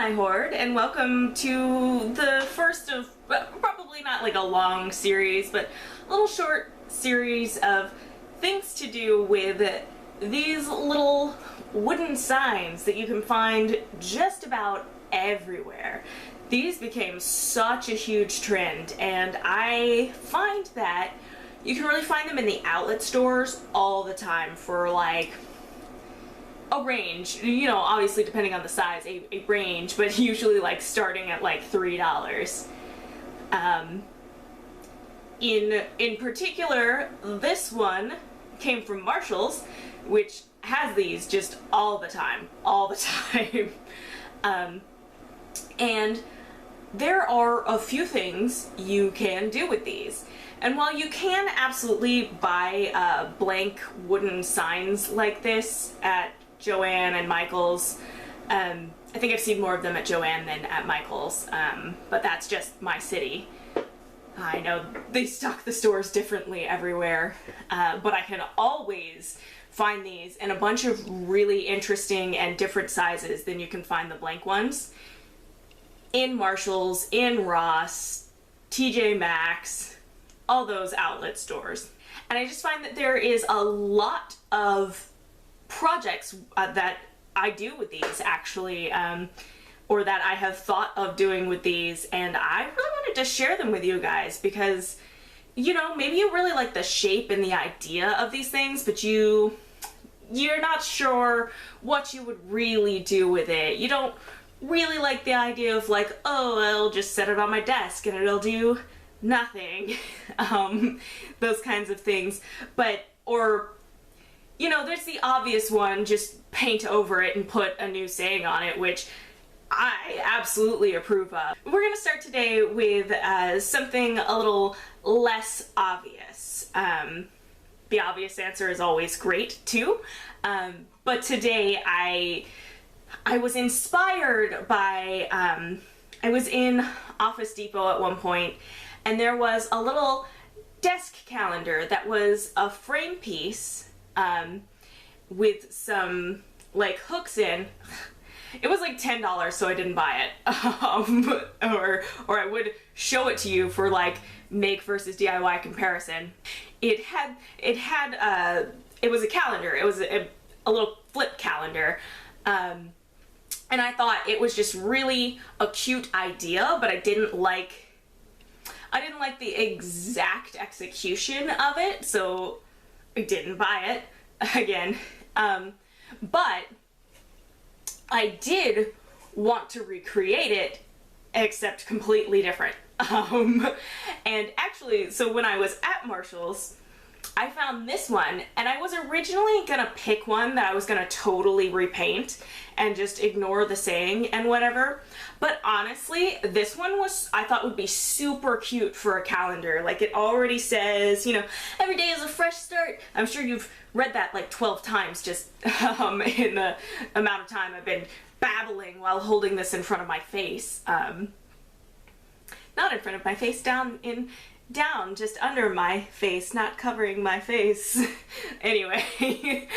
my horde, and welcome to the first of, probably not like a long series, but a little short series of things to do with these little wooden signs that you can find just about everywhere. These became such a huge trend, and I find that you can really find them in the outlet stores all the time for like a range, you know, obviously depending on the size, a range, but usually like starting at like $3. In particular, this one came from Marshall's, which has these just all the time. And there are a few things you can do with these. And while you can absolutely buy blank wooden signs like this at Joann and Michael's, I think I've seen more of them at Joann than at Michael's, but that's just my city. I know they stock the stores differently everywhere, but I can always find these in a bunch of really interesting and different sizes than you can find the blank ones. In Marshall's, in Ross, TJ Maxx, all those outlet stores. And I just find that there is a lot of projects that I do with these actually, or that I have thought of doing with these, and I really wanted to share them with you guys because, you know, maybe you really like the shape and the idea of these things, but you're not sure what you would really do with it. You don't really like the idea of like, oh, I'll just set it on my desk and it'll do nothing. Those kinds of things. But, or, you know, there's the obvious one, just paint over it and put a new saying on it, which I absolutely approve of. We're gonna start today with something a little less obvious. The obvious answer is always great too, but today I was inspired by, I was in Office Depot at one point, and there was a little desk calendar that was a frame piece with some like hooks in. It was like $10, so I didn't buy it. Or I would show it to you for like make versus DIY comparison. It was a calendar. It was a little flip calendar. And I thought it was just really a cute idea, but I didn't like the exact execution of it, so I didn't buy it again. But I did want to recreate it, except completely different. And actually, so when I was at Marshall's, I found this one, and I was originally gonna pick one that I was gonna totally repaint and just ignore the saying and whatever. But honestly, this one I thought would be super cute for a calendar. Like, it already says, you know, every day is a fresh start. I'm sure you've read that like 12 times just in the amount of time I've been babbling while holding this in front of my face. Not in front of my face, down, just under my face, not covering my face. Anyway,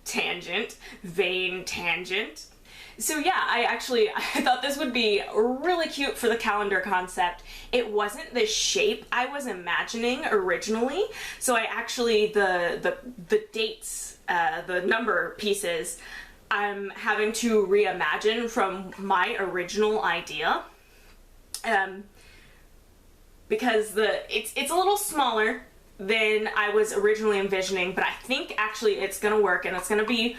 tangent, vain tangent. So yeah, I thought this would be really cute for the calendar concept. It wasn't the shape I was imagining originally, so I actually, the dates, the number pieces, I'm having to reimagine from my original idea. Because it's a little smaller than I was originally envisioning, but I think actually it's gonna work and it's gonna be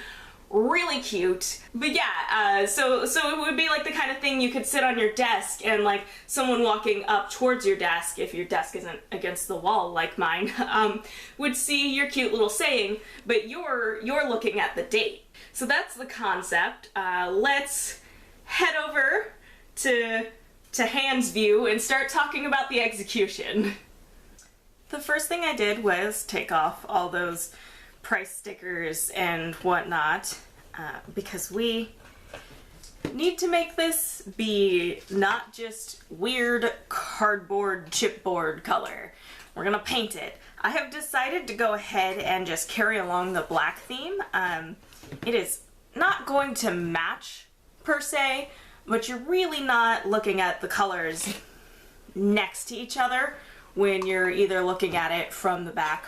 really cute. But yeah, so it would be like the kind of thing you could sit on your desk and like someone walking up towards your desk, if your desk isn't against the wall like mine, would see your cute little saying, but you're looking at the date. So that's the concept. Let's head over to Hand's view and start talking about the execution. The first thing I did was take off all those price stickers and whatnot, because we need to make this be not just weird cardboard chipboard color. We're gonna paint it. I have decided to go ahead and just carry along the black theme. It is not going to match per se, but you're really not looking at the colors next to each other when you're either looking at it from the back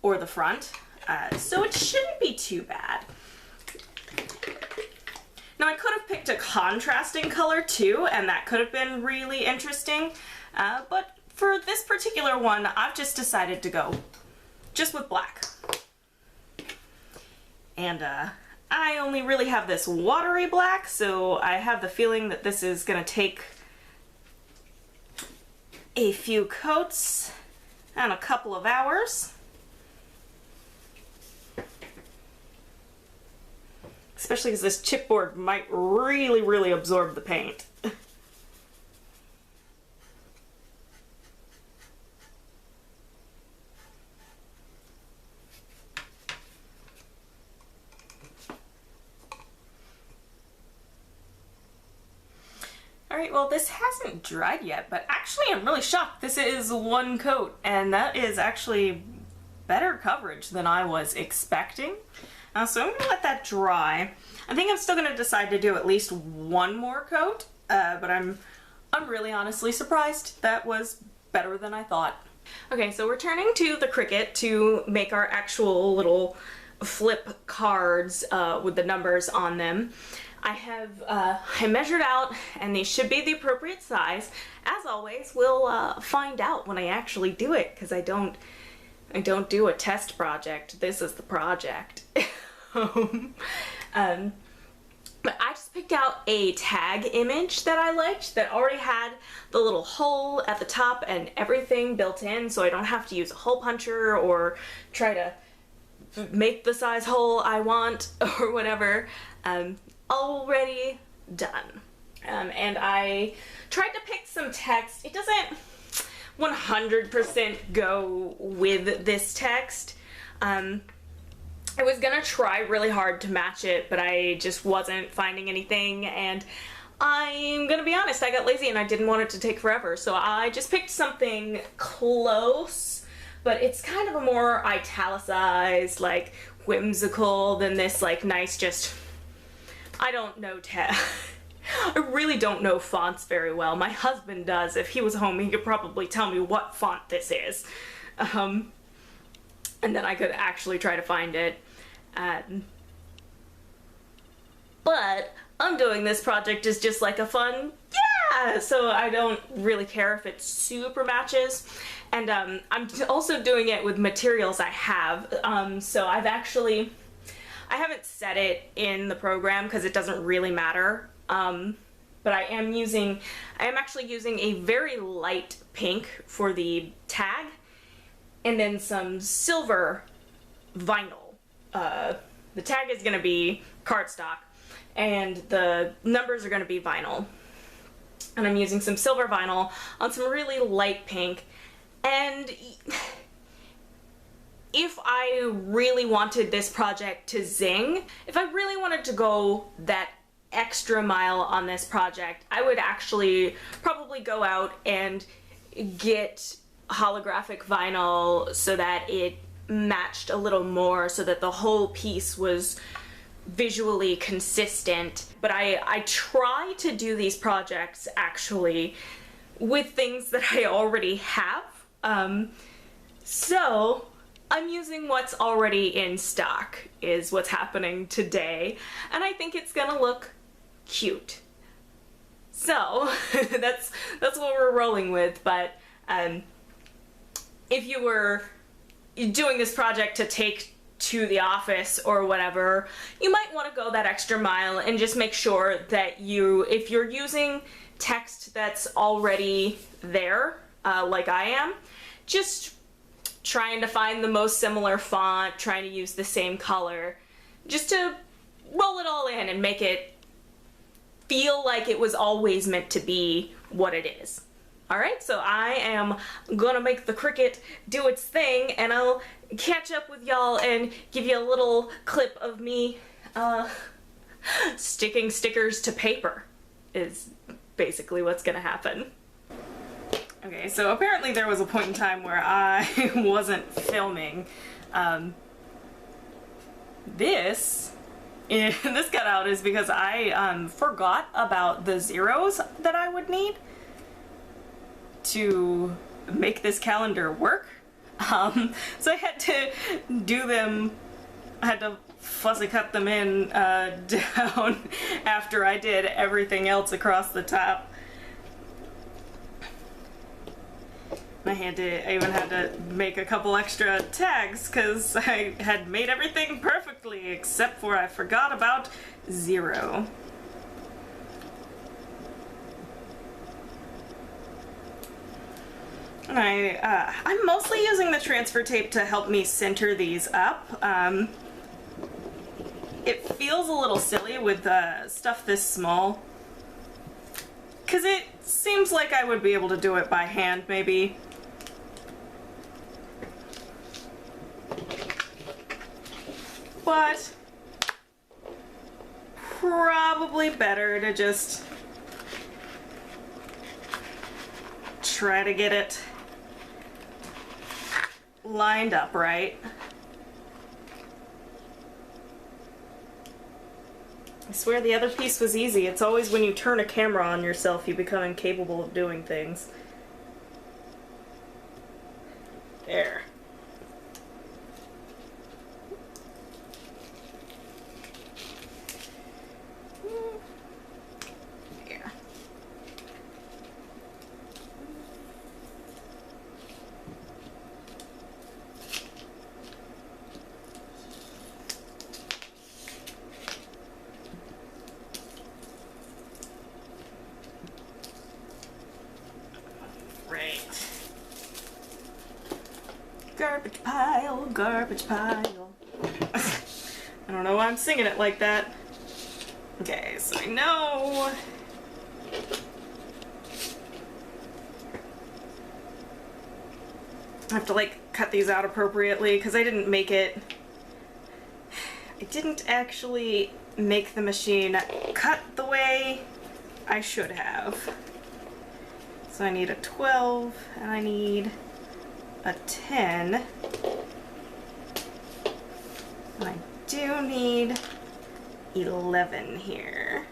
or the front. So it shouldn't be too bad. Now I could have picked a contrasting color too, and that could have been really interesting, but for this particular one, I've just decided to go just with black. And I only really have this watery black, so I have the feeling that this is gonna take a few coats and a couple of hours. Especially because this chipboard might really absorb the paint. Alright, well this hasn't dried yet, but actually I'm really shocked. This is one coat, and that is actually better coverage than I was expecting. So I'm gonna let that dry. I think I'm still gonna decide to do at least one more coat, but I'm really honestly surprised. That was better than I thought. Okay, so we're turning to the Cricut to make our actual little flip cards with the numbers on them. I measured out, and they should be the appropriate size. As always, we'll find out when I actually do it, because I don't do a test project. This is the project. But I just picked out a tag image that I liked that already had the little hole at the top and everything built in, so I don't have to use a hole puncher or try to make the size hole I want or whatever. Already done. And I tried to pick some text. It doesn't 100% go with this text. I was gonna try really hard to match it, but I just wasn't finding anything, and I'm gonna be honest, I got lazy and I didn't want it to take forever, so I just picked something close, but it's kind of a more italicized, like whimsical than this like nice just, I don't know I really don't know fonts very well. My husband does. If he was home, he could probably tell me what font this is. And then I could actually try to find it. But I'm doing this project as just like a fun, yeah! So I don't really care if it super matches. And I'm also doing it with materials I have. So I haven't set it in the program because it doesn't really matter. But I am actually using a very light pink for the tag, and then some silver vinyl. The tag is going to be cardstock, and the numbers are going to be vinyl. And I'm using some silver vinyl on some really light pink. And if I really wanted this project to zing, if I really wanted to go that extra mile on this project, I would actually probably go out and get holographic vinyl so that it matched a little more, so that the whole piece was visually consistent. But I try to do these projects actually with things that I already have. So I'm using what's already in stock is what's happening today, and I think it's gonna look cute. So that's what we're rolling with. But if you were doing this project to take to the office or whatever, you might want to go that extra mile and just make sure that if you're using text that's already there, like I am, just trying to find the most similar font, trying to use the same color, just to roll it all in and make it feel like it was always meant to be what it is. Alright, so I am gonna make the Cricut do its thing, and I'll catch up with y'all and give you a little clip of me sticking stickers to paper is basically what's gonna happen. Okay, so apparently there was a point in time where I wasn't filming. This in this cutout is because I forgot about the zeros that I would need to make this calendar work. So I had to do them, I had to fussy cut them in down after I did everything else across the top. I even had to make a couple extra tags because I had made everything perfectly except for I forgot about 0. And I'm mostly using the transfer tape to help me center these up. It feels a little silly with stuff this small, because it seems like I would be able to do it by hand, maybe. But probably better to just try to get it lined up right. I swear the other piece was easy. It's always when you turn a camera on yourself you become incapable of doing things. There. There. Right. Garbage pile, garbage pile. I don't know why I'm singing it like that. Okay, so I know. I have to like cut these out appropriately because I didn't make it. I didn't actually make the machine cut the way I should have. So I need a 12 and I need a 10. And I do need 11 here.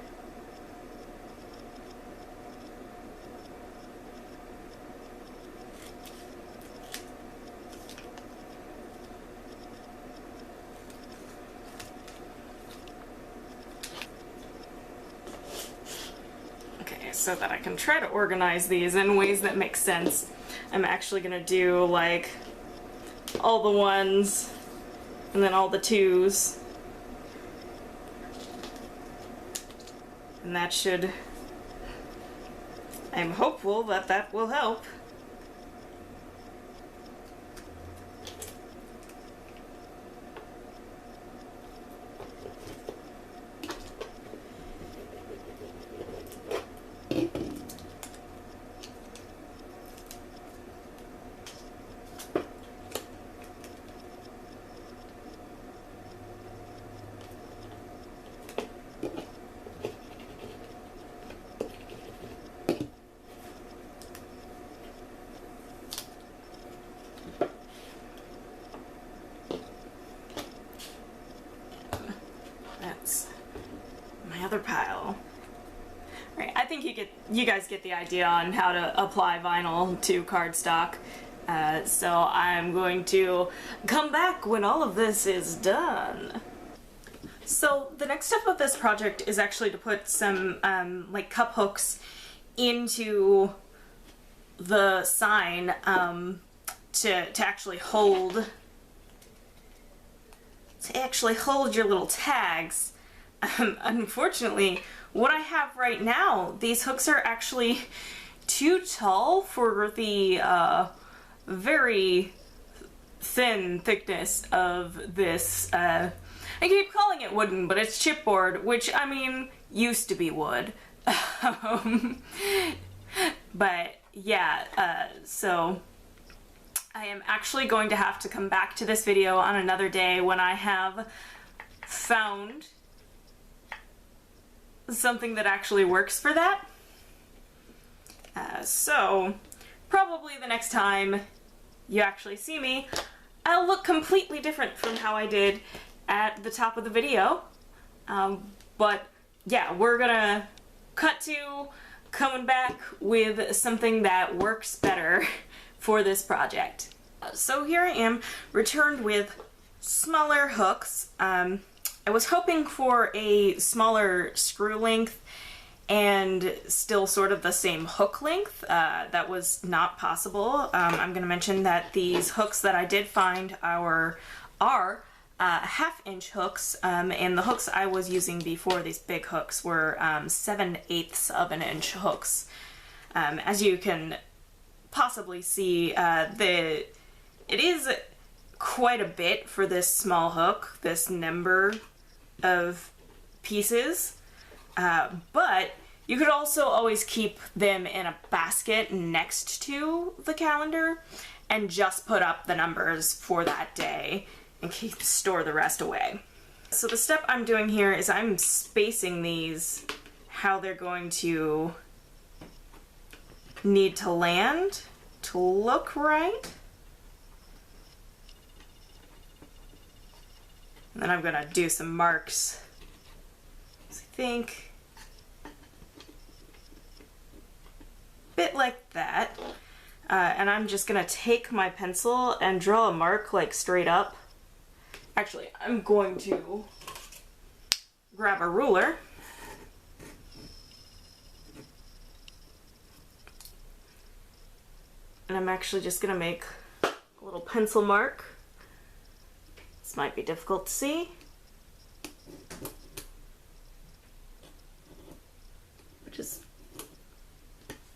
So that I can try to organize these in ways that make sense. I'm actually gonna do like all the 1s and then all the 2s. And that should, I'm hopeful that that will help. Other pile. Right, I think you guys get the idea on how to apply vinyl to cardstock. So I'm going to come back when all of this is done. So the next step of this project is actually to put some like cup hooks into the sign to actually hold your little tags. Unfortunately, what I have right now, these hooks are actually too tall for the very thin thickness of this. I keep calling it wooden, but it's chipboard, which, I mean, used to be wood. But yeah, so I am actually going to have to come back to this video on another day when I have found something that actually works for that. So probably the next time you actually see me, I'll look completely different from how I did at the top of the video. But yeah, we're gonna cut to coming back with something that works better for this project. So here I am, returned with smaller hooks. I was hoping for a smaller screw length and still sort of the same hook length. That was not possible. I'm going to mention that these hooks that I did find are 1/2-inch hooks, and the hooks I was using before, these big hooks, were 7/8 of an inch hooks. As you can possibly see, it is quite a bit for this small hook, this number of pieces, but you could also always keep them in a basket next to the calendar and just put up the numbers for that day and store the rest away. So the step I'm doing here is I'm spacing these how they're going to need to land to look right. And then I'm gonna do some marks. So I think a bit like that. And I'm just gonna take my pencil and draw a mark like straight up. Actually, I'm going to grab a ruler. And I'm actually just gonna make a little pencil mark. This might be difficult to see. Just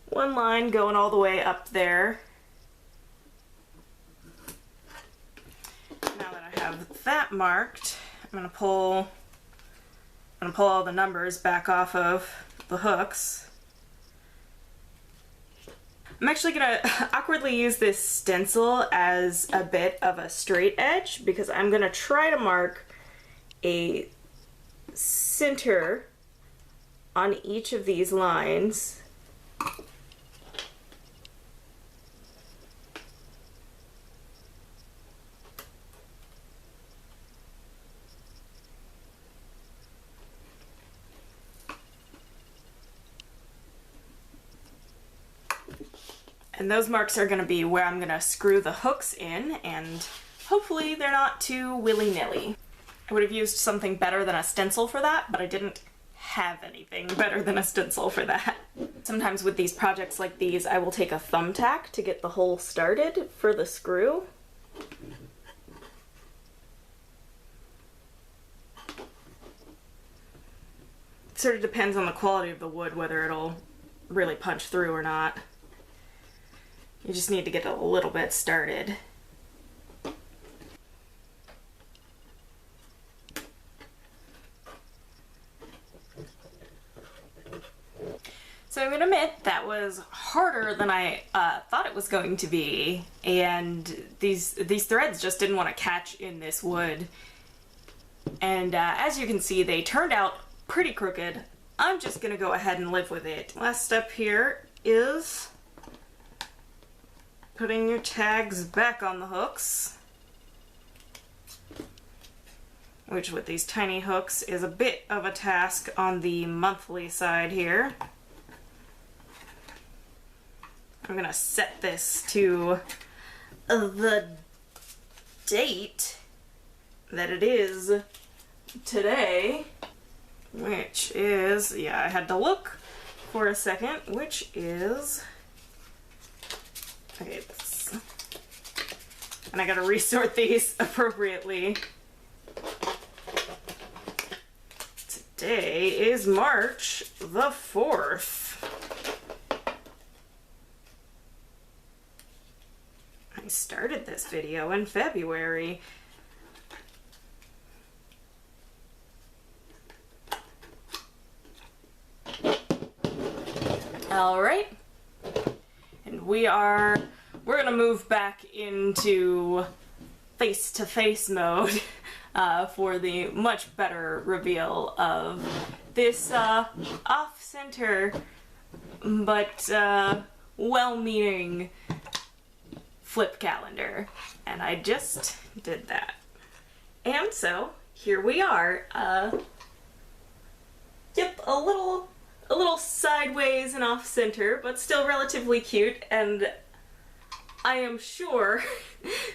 one line going all the way up there. Now that I have that marked, I'm gonna pull all the numbers back off of the hooks. I'm actually gonna awkwardly use this stencil as a bit of a straight edge because I'm gonna try to mark a center on each of these lines. And those marks are going to be where I'm going to screw the hooks in, and hopefully they're not too willy-nilly. I would have used something better than a stencil for that, but I didn't have anything better than a stencil for that. Sometimes with these projects like these, I will take a thumbtack to get the hole started for the screw. It sort of depends on the quality of the wood, whether it'll really punch through or not. You just need to get a little bit started. So I'm gonna admit that was harder than I thought it was going to be, and these threads just didn't want to catch in this wood. And as you can see, they turned out pretty crooked. I'm just gonna go ahead and live with it. Last step here is putting your tags back on the hooks, which with these tiny hooks is a bit of a task on the monthly side here. I'm gonna set this to the date that it is today, which is, yeah, I had to look for a second, which is, okay, and I gotta resort these appropriately. Today is March the 4th. I started this video in February. All right, and we're gonna move back into face-to-face mode for the much better reveal of this off-center but well-meaning flip calendar, and I just did that. And so here we are. Yep, a little sideways and off center, but still relatively cute, and I am sure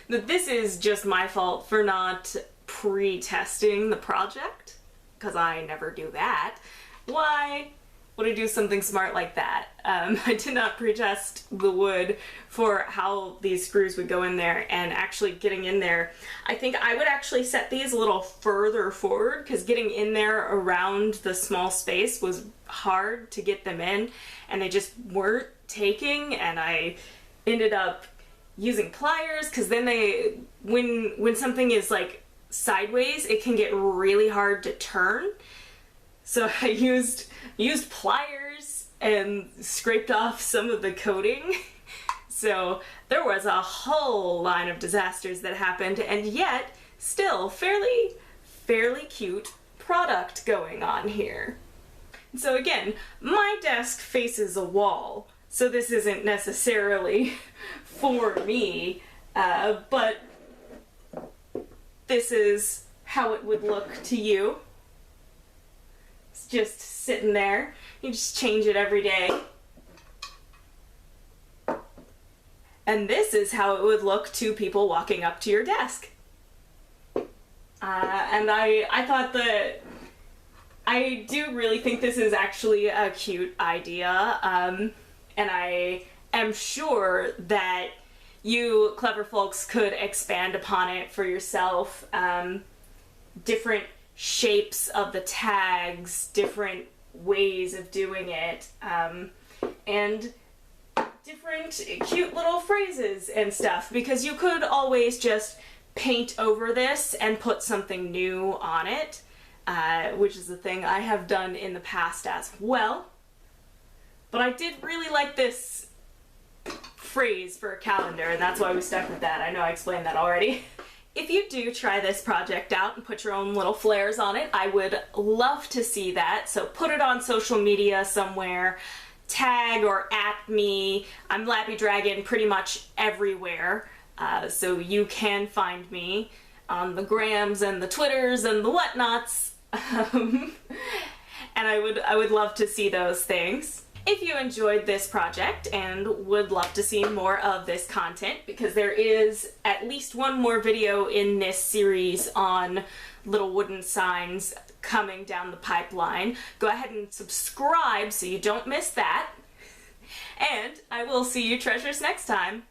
that this is just my fault for not pre-testing the project, because I never do that. Why would I do something smart like that? I did not pre-test the wood for how these screws would go in there, and actually getting in there, I think I would actually set these a little further forward, because getting in there around the small space was hard to get them in, and they just weren't taking, and I ended up using pliers, because then when something is like sideways, it can get really hard to turn. So I used pliers and scraped off some of the coating. So there was a whole line of disasters that happened, and yet still fairly cute product going on here. So again, my desk faces a wall, so this isn't necessarily for me, but this is how it would look to you. It's just sitting there. You just change it every day. And this is how it would look to people walking up to your desk. And I thought that I do really think this is actually a cute idea, and I am sure that you clever folks could expand upon it for yourself. Different shapes of the tags, different ways of doing it, and different cute little phrases and stuff, because you could always just paint over this and put something new on it, which is a thing I have done in the past as well. But I did really like this phrase for a calendar, and that's why we stuck with that. I know I explained that already. If you do try this project out and put your own little flares on it, I would love to see that. So put it on social media somewhere, tag or at me. I'm Lappy Dragon pretty much everywhere, so you can find me on the grams and the twitters and the whatnots. And I would love to see those things. If you enjoyed this project and would love to see more of this content, because there is at least one more video in this series on little wooden signs coming down the pipeline, go ahead and subscribe so you don't miss that. And I will see you treasures next time.